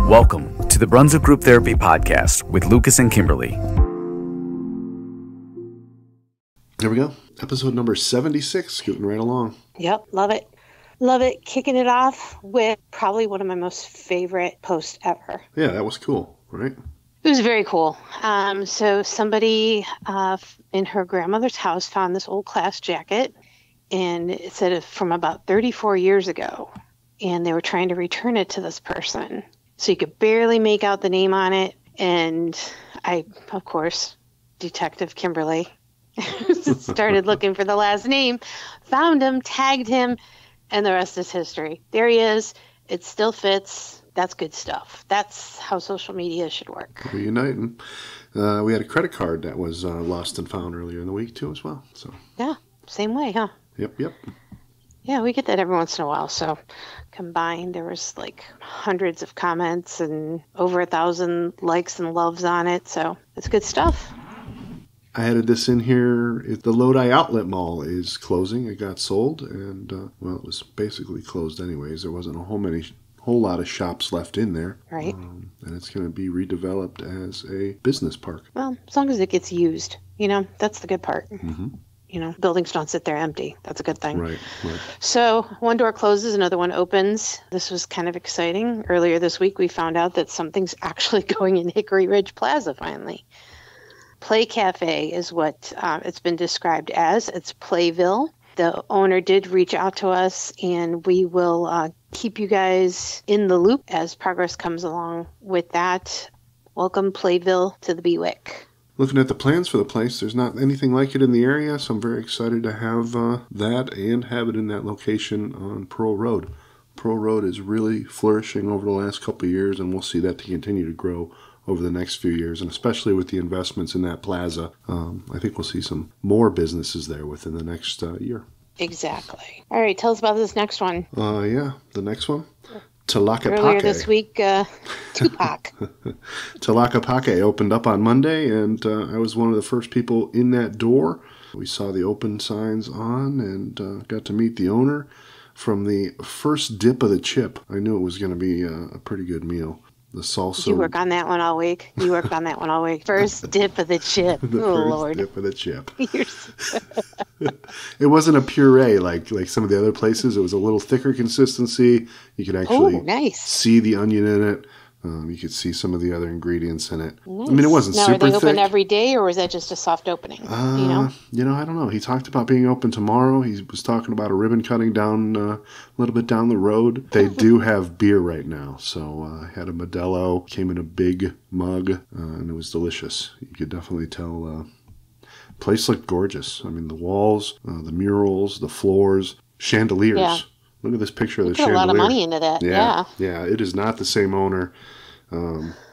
Welcome to the Brunswick Group Therapy Podcast with Lucas and Kimberlee. There we go. Episode number 76, scooting right along. Yep, love it. Love it. Kicking it off with probably one of my most favorite posts ever. Yeah, that was cool, right? It was very cool. So somebody in her grandmother's house found this old class jacket, and it said from about 34 years ago, and they were trying to return it to this person. So you could barely make out the name on it, and I, of course, Detective Kimberlee, started looking for the last name, found him, tagged him, and the rest is history. There he is. It still fits. That's good stuff. That's how social media should work. Reuniting. We had a credit card that was lost and found earlier in the week, too, as well. So yeah, same way, huh? Yep. Yeah, we get that every once in a while. So combined, there was like hundreds of comments and over 1,000 likes and loves on it. So it's good stuff. I added this in here. The Lodi Outlet Mall is closing. It got sold, and, it was basically closed anyways. There wasn't a whole lot of shops left in there. Right. And it's going to be redeveloped as a business park. Well, as long as it gets used, that's the good part. Mm-hmm. Buildings don't sit there empty. That's a good thing. Right. So one door closes, another one opens. This was kind of exciting. Earlier this week, we found out that something's actually going in Hickory Ridge Plaza finally. Play Cafe is what it's been described as. It's Playville. The owner did reach out to us, and we will keep you guys in the loop as progress comes along with that. Welcome, Playville, to the Bublik. Looking at the plans for the place, there's not anything like it in the area, so I'm very excited to have that and have it in that location on Pearl Road. Pearl Road is really flourishing over the last couple of years, and we'll see that to continue to grow over the next few years, and especially with the investments in that plaza. I think we'll see some more businesses there within the next year. Exactly. All right, tell us about this next one. The next one. Tlaqapaque. Earlier this week, Tupac. Tlaqapaque opened up on Monday, and I was one of the first people in that door. We saw the open signs on and got to meet the owner. From the first dip of the chip, I knew it was going to be a pretty good meal. The salsa. You work on that one all week. First dip of the chip. First dip of the chip. It wasn't a puree like some of the other places. It was a little thicker consistency. You could actually see the onion in it. You could see some of the other ingredients in it. Nice. I mean, it wasn't super thick. Now, are they open every day, or was that just a soft opening? I don't know. He talked about being open tomorrow. He was talking about a ribbon cutting down a little bit down the road. They do have beer right now. So I had a Modelo, came in a big mug, and it was delicious. You could definitely tell. Place looked gorgeous. I mean, the walls, the murals, the floors, chandeliers. Yeah. Look at this picture of the chandelier. Put a lot of money into that. Yeah. It is not the same owner.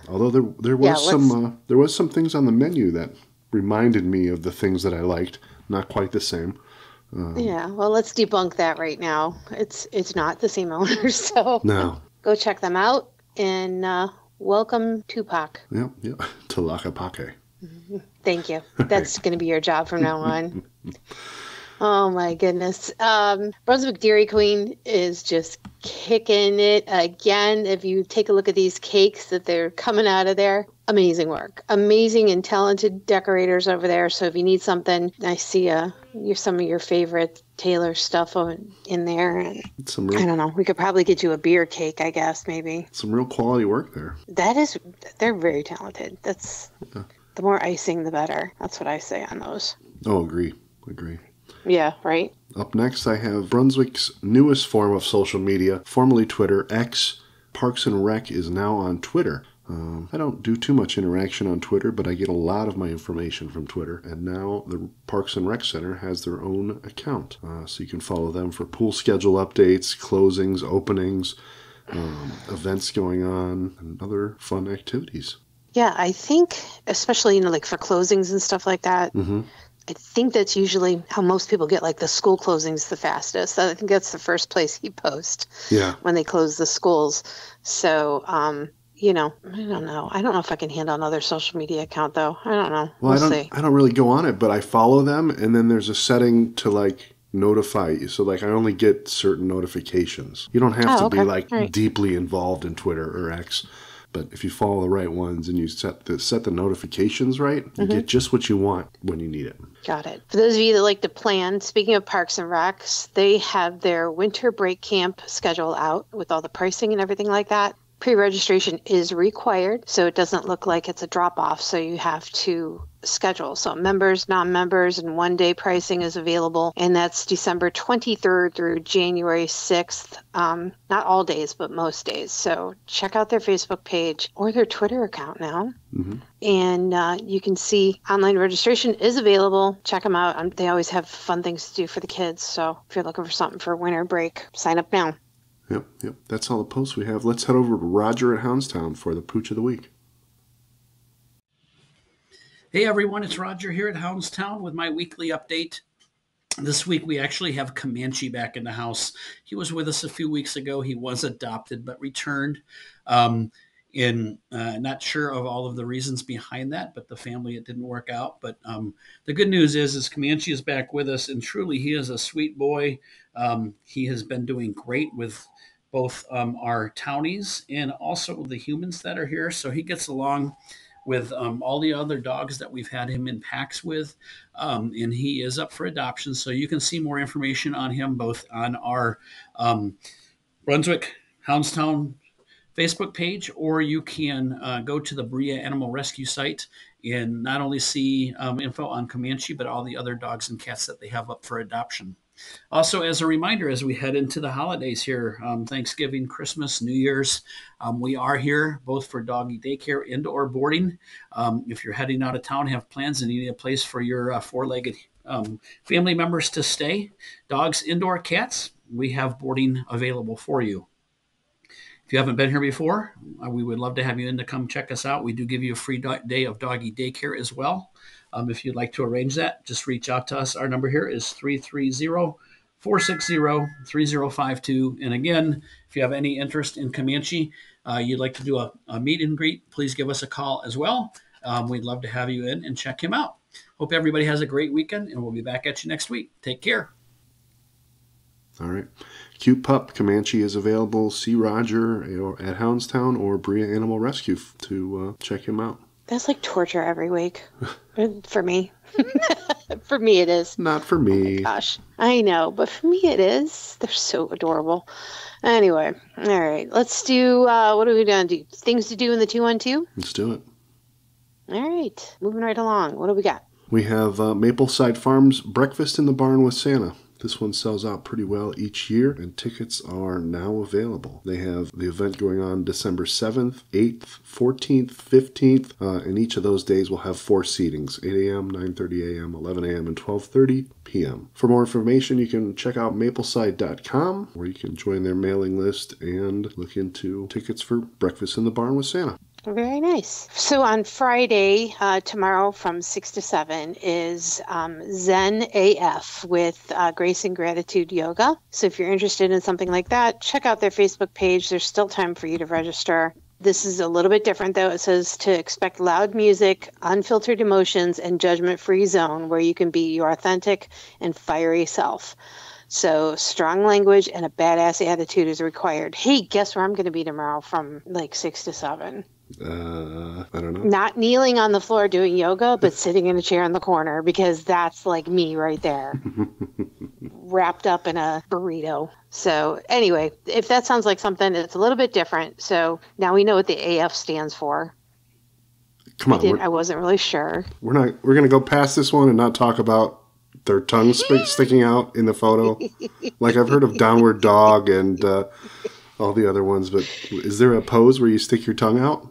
Although there was some things on the menu that reminded me of the things that I liked. Not quite the same. Well, let's debunk that right now. It's not the same owner, so no. Go check them out and welcome Tupac. Yep. Tlaqapaque. Thank you. That's going to be your job from now on. Oh, my goodness. Brunswick Dairy Queen is just kicking it again. If you take a look at these cakes that they're coming out of there, amazing work. Amazing and talented decorators over there. So if you need something, I see some of your favorite Taylor stuff in there. And I don't know. We could probably get you a beer cake, I guess, maybe. Some real quality work there. They're very talented. The more icing, the better. That's what I say on those. Oh, agree. Yeah, right. Up next, I have Brunswick's newest form of social media, formerly Twitter, X. Parks and Rec is now on Twitter. I don't do too much interaction on Twitter, but I get a lot of my information from Twitter. And now the Parks and Rec Center has their own account. So you can follow them for pool schedule updates, closings, openings, events going on, and other fun activities. Yeah, I think, especially, like for closings and stuff like that, I think that's usually how most people get like the school closings the fastest. I think that's the first place he posts when they close the schools. So, I don't know. I don't know if I can handle another social media account, though. I don't know. We'll see. I don't really go on it, but I follow them, and then there's a setting to like notify you. So like I only get certain notifications. You don't have to be like deeply involved in Twitter or X. But if you follow the right ones and you set the notifications right, you get just what you want when you need it. Got it. For those of you that like to plan, speaking of Parks and Recs, they have their winter break camp schedule out with all the pricing and everything like that. Pre-registration is required, so it doesn't look like it's a drop-off, so you have to schedule. So members, non-members, and one-day pricing is available, and that's December 23rd through January 6th. Not all days, but most days. So check out their Facebook page or their Twitter account now, and you can see online registration is available. Check them out. They always have fun things to do for the kids, so if you're looking for something for winter break, sign up now. Yep. That's all the posts we have. Let's head over to Roger at Houndstown for the Pooch of the Week. Hey everyone, it's Roger here at Houndstown with my weekly update. This week we actually have Comanche back in the house. He was with us a few weeks ago. He was adopted but returned. Not sure of all of the reasons behind that, but the family, it didn't work out. But the good news is Comanche is back with us, and truly he is a sweet boy. He has been doing great with both our townies and also the humans that are here. So he gets along with all the other dogs that we've had him in packs with, and he is up for adoption. So you can see more information on him both on our Brunswick Houndstown Facebook page, or you can go to the Brea Animal Rescue site and not only see info on Comanche, but all the other dogs and cats that they have up for adoption. Also, as a reminder, as we head into the holidays here, Thanksgiving, Christmas, New Year's, we are here both for doggy daycare and or boarding. If you're heading out of town, have plans and need a place for your four-legged family members to stay, dogs, indoor cats, we have boarding available for you. If you haven't been here before, we would love to have you in to come check us out. We do give you a free day of doggy daycare as well. If you'd like to arrange that, just reach out to us. Our number here is 330-460-3052. And again, if you have any interest in Comanche, you'd like to do a meet and greet, please give us a call as well. We'd love to have you in and check him out. Hope everybody has a great weekend, and we'll be back at you next week. Take care. All right. Cute Pup Comanche is available. See Roger at Houndstown or Brea Animal Rescue to check him out. That's like torture every week for me. For me, it is. Not for me. Oh my gosh. I know, but for me, it is. They're so adorable. Anyway, all right. Let's do, what are we going to do? Things to do in the 212? Let's do it. All right. Moving right along. What do we got? We have Mapleside Farms Breakfast in the Barn with Santa. This one sells out pretty well each year, and tickets are now available. They have the event going on December 7th, 8th, 14th, 15th, and each of those days will have 4 seatings, 8 a.m., 9:30 a.m., 11 a.m., and 12:30 p.m. For more information, you can check out mapleside.com, where you can join their mailing list and look into tickets for Breakfast in the Barn with Santa. Very nice. So on Friday, tomorrow from 6 to 7 is Zen AF with Grace and Gratitude Yoga. So if you're interested in something like that, check out their Facebook page. There's still time for you to register. This is a little bit different, though. It says to expect loud music, unfiltered emotions, and judgment-free zone where you can be your authentic and fiery self. So strong language and a badass attitude is required. Hey, guess where I'm going to be tomorrow from like 6 to 7? I don't know. Not kneeling on the floor doing yoga, but sitting in a chair in the corner, because that's like me right there. Wrapped up in a burrito. So anyway, if that sounds like something, it's a little bit different. So now we know what the AF stands for. Come on. I wasn't really sure. We're going to go past this one and not talk about their tongue sticking out in the photo. Like I've heard of Downward Dog and all the other ones, but is there a pose where you stick your tongue out?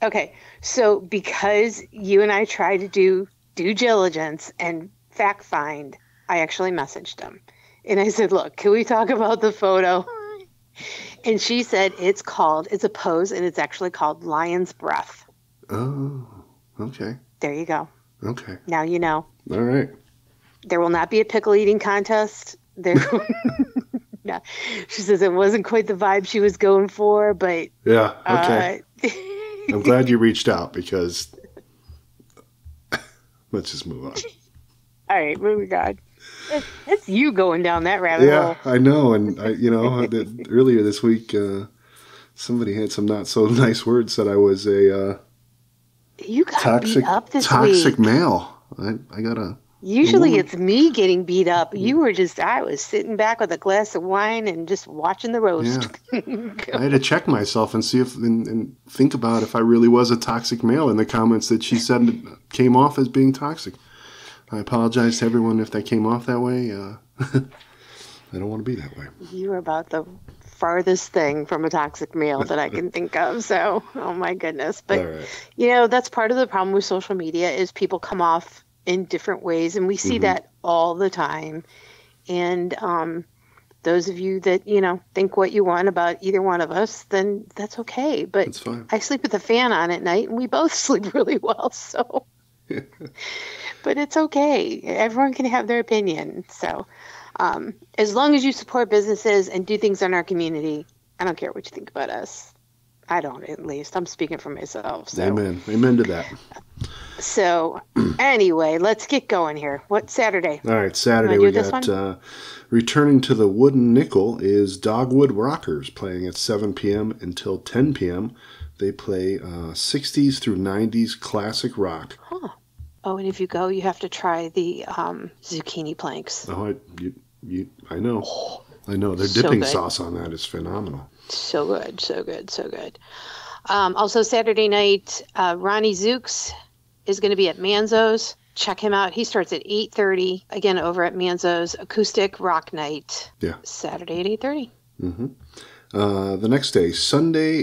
Okay, so because you and I tried to do due diligence and fact find, I actually messaged them. And I said, look, can we talk about the photo? And she said it's a pose, and it's actually called lion's breath. Oh, okay. There you go. Okay. Now you know. All right. There will not be a pickle eating contest. There. No. She says it wasn't quite the vibe she was going for, but... Yeah, okay. I'm glad you reached out, because let's just move on. All right, moving on. That's you going down that rabbit hole. Yeah, I know. And, earlier this week, Somebody had some not so nice words, said I was a you got beat up this toxic week. male. I got a... Usually it's me getting beat up. I was sitting back with a glass of wine and just watching the roast. Yeah. I had to check myself and see and think about if I really was a toxic male in the comments that she said came off as being toxic. I apologize to everyone if that came off that way. I don't want to be that way. You're about the farthest thing from a toxic male that I can think of. So, oh my goodness. But, right. That's part of the problem with social media is people come off in different ways, and we see that all the time. And those of you that think what you want about either one of us, then that's okay. But that's fine. I sleep with the fan on at night, and we both sleep really well. So, but it's okay. Everyone can have their opinion. So, as long as you support businesses and do things in our community, I don't care what you think about us. I don't, at least. I'm speaking for myself. So. Amen to that. So, anyway, let's get going here. What Saturday? All right, Saturday we got returning to the Wooden Nickel is Dogwood Rockers playing at 7 p.m. until 10 p.m. They play 60s through 90s classic rock. Huh. Oh, and if you go, you have to try the zucchini planks. Oh, I know. Oh, I know. Their dipping sauce on that is phenomenal. So good, so good, so good. Also, Saturday night, Ronnie Zooks is going to be at Manzo's. Check him out. He starts at 8:30, again, over at Manzo's Acoustic Rock Night. Yeah. Saturday at 8:30. Mm-hmm. The next day, Sunday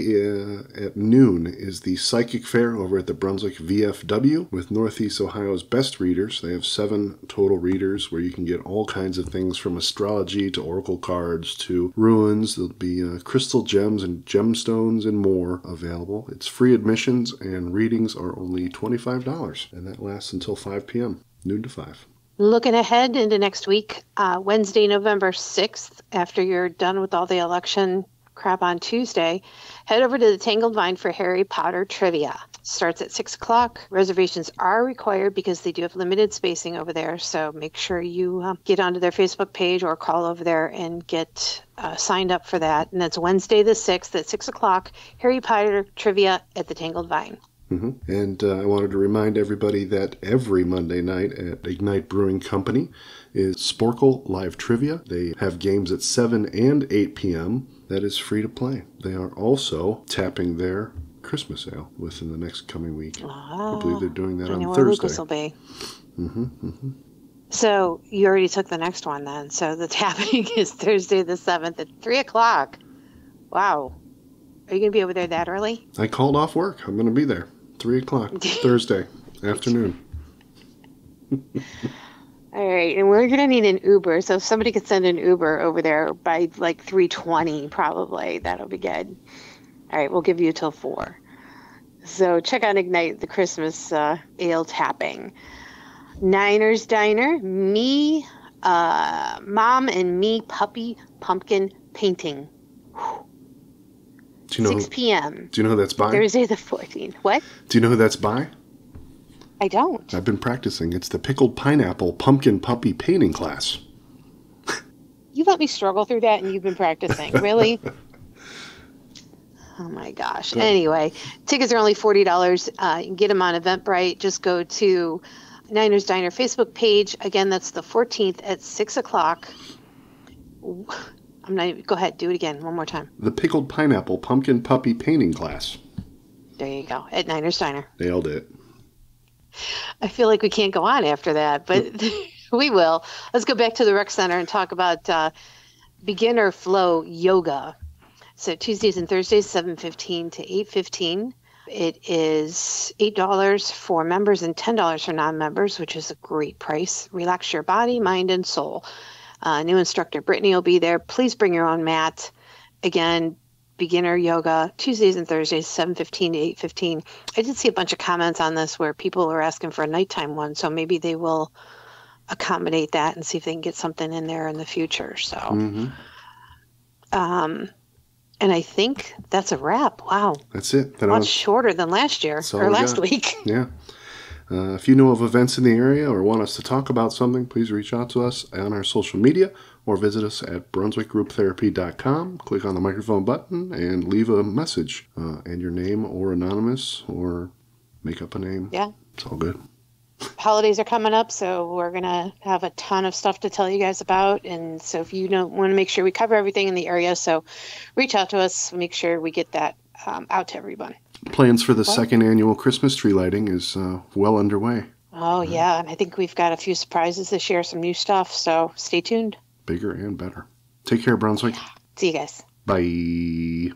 at noon, is the Psychic Fair over at the Brunswick VFW with Northeast Ohio's best readers. They have 7 total readers where you can get all kinds of things from astrology to oracle cards to ruins. There'll be crystal gems and gemstones and more available. It's free admissions and readings are only $25, and that lasts until 5 p.m., noon to 5. Looking ahead into next week, Wednesday, November 6th, after you're done with all the election crap on Tuesday, head over to the Tangled Vine for Harry Potter trivia. Starts at 6 o'clock. Reservations are required because they do have limited spacing over there, so make sure you get onto their Facebook page or call over there and get signed up for that. And that's Wednesday the 6th at 6 o'clock, Harry Potter trivia at the Tangled Vine. Mm-hmm. And I wanted to remind everybody that every Monday night at Ignite Brewing Company is Sporkle Live Trivia. They have games at 7 and 8 p.m. That is free to play. They are also tapping their Christmas ale within the next coming week. I believe they're doing that on Thursday. Lucas will be. Mm-hmm, mm-hmm. So you already took the next one then. So the tapping is Thursday the 7th at 3 o'clock. Wow. Are you going to be over there that early? I called off work. I'm going to be there. 3 o'clock Thursday afternoon. All right, and we're going to need an Uber, so if somebody could send an Uber over there by like 3:20 probably, that'll be good. All right, we'll give you till 4. So check out Ignite, the Christmas ale tapping. Niners Diner, me, Mom and Me Puppy Pumpkin Painting. 6 p.m. Do you know who that's by? Thursday the 14th. What? Do you know who that's by? I don't. I've been practicing. It's the Pickled Pineapple Pumpkin Puppy Painting Class. You let me struggle through that and you've been practicing. Really? Oh my gosh. Anyway, tickets are only $40. You can get them on Eventbrite. Just go to Niners Diner Facebook page. Again, that's the 14th at 6 o'clock. Go ahead, do it again one more time. The Pickled Pineapple Pumpkin Puppy Painting Class. There you go, at Niners Diner. Nailed it. I feel like we can't go on after that, but we will. Let's go back to the rec center and talk about beginner flow yoga. So Tuesdays and Thursdays, 7:15 to 8:15. It is $8 for members and $10 for non-members, which is a great price. Relax your body, mind, and soul. New instructor Brittany will be there. Please bring your own mat. Again, beginner yoga, Tuesdays and Thursdays, 7:15 to 8:15. I did see a bunch of comments on this where people are asking for a nighttime one, so maybe they will accommodate that and see if they can get something in there in the future. So, and I think that's a wrap. Wow. That's it. Much shorter than last year or last week. Yeah. If you know of events in the area or want us to talk about something, please reach out to us on our social media or visit us at brunswickgrouptherapy.com. Click on the microphone button and leave a message and your name, or anonymous, or make up a name. Yeah. It's all good. Holidays are coming up, so we're going to have a ton of stuff to tell you guys about. And so if you don't want to make sure we cover everything in the area, so reach out to us, make sure we get that out to everyone. Plans for the second annual Christmas tree lighting is well underway. Oh, yeah. And I think we've got a few surprises this year, some new stuff. So stay tuned. Bigger and better. Take care, Brunswick. Yeah. See you guys. Bye.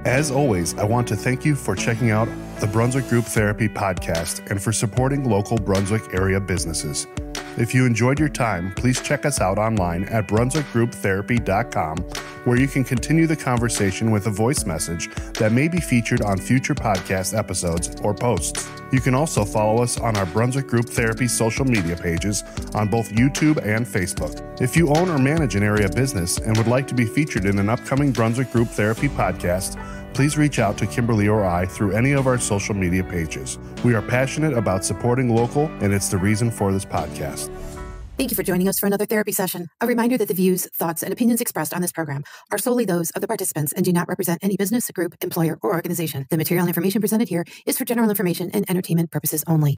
As always, I want to thank you for checking out the Brunswick Group Therapy podcast and for supporting local Brunswick area businesses. If you enjoyed your time, please check us out online at brunswickgrouptherapy.com, where you can continue the conversation with a voice message that may be featured on future podcast episodes or posts. You can also follow us on our Brunswick Group Therapy social media pages on both YouTube and Facebook. If you own or manage an area business and would like to be featured in an upcoming Brunswick Group Therapy podcast, please reach out to Kimberlee or I through any of our social media pages. We are passionate about supporting local, and it's the reason for this podcast. Thank you for joining us for another therapy session. A reminder that the views, thoughts, and opinions expressed on this program are solely those of the participants and do not represent any business, group, employer, or organization. The material and information presented here is for general information and entertainment purposes only.